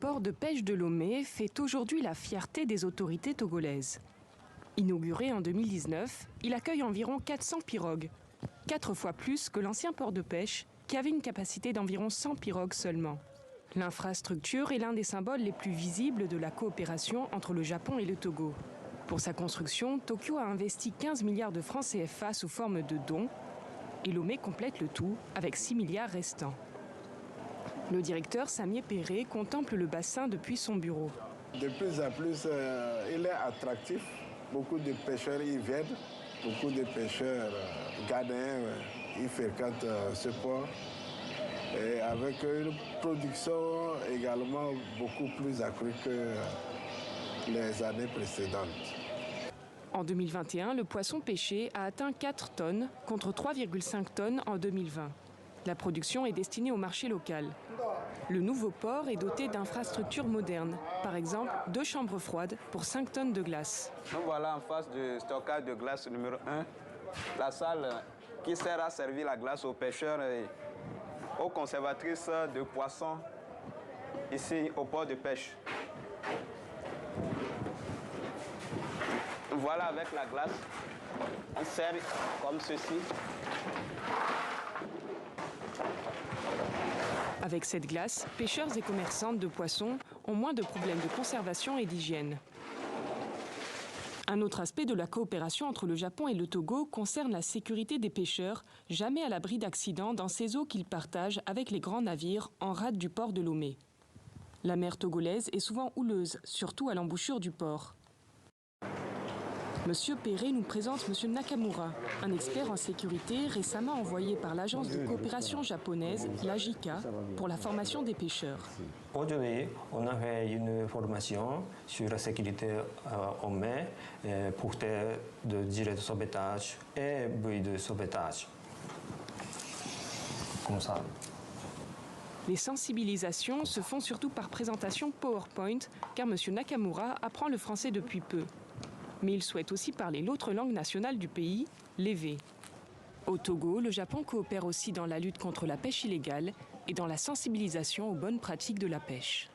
port de pêche de Lomé fait aujourd'hui la fierté des autorités togolaises. Inauguré en 2019, il accueille environ 400 pirogues, 4 fois plus que l'ancien port de pêche qui avait une capacité d'environ 100 pirogues seulement. L'infrastructure est l'un des symboles les plus visibles de la coopération entre le Japon et le Togo. Pour sa construction, Tokyo a investi 15 milliards de francs CFA sous forme de dons et Lomé complète le tout avec 6 milliards restants. Le directeur Samier Perret contemple le bassin depuis son bureau. De plus en plus, il est attractif. Beaucoup de pêcheurs y viennent. Beaucoup de pêcheurs ghanéens y fréquentent ce port. Et avec une production également beaucoup plus accrue que les années précédentes. En 2021, le poisson pêché a atteint 4 tonnes contre 3,5 tonnes en 2020. La production est destinée au marché local. Le nouveau port est doté d'infrastructures modernes, par exemple 2 chambres froides pour 5 tonnes de glace. Nous voilà en face du stockage de glace numéro 1, la salle qui sert à servir la glace aux pêcheurs et aux conservatrices de poissons ici au port de pêche. Voilà avec la glace, on sert comme ceci. Avec cette glace, pêcheurs et commerçantes de poissons ont moins de problèmes de conservation et d'hygiène. Un autre aspect de la coopération entre le Japon et le Togo concerne la sécurité des pêcheurs, jamais à l'abri d'accidents dans ces eaux qu'ils partagent avec les grands navires en rade du port de Lomé. La mer togolaise est souvent houleuse, surtout à l'embouchure du port. Monsieur Perret nous présente Monsieur Nakamura, un expert en sécurité récemment envoyé par l'agence de coopération japonaise, la JICA, pour la formation des pêcheurs. Aujourd'hui, on a fait une formation sur la sécurité en mer pour de gilets de sauvetage et buoys de sauvetage. Comme ça. Les sensibilisations se font surtout par présentation PowerPoint, car Monsieur Nakamura apprend le français depuis peu. Mais il souhaite aussi parler l'autre langue nationale du pays, l'évé. Au Togo, le Japon coopère aussi dans la lutte contre la pêche illégale et dans la sensibilisation aux bonnes pratiques de la pêche.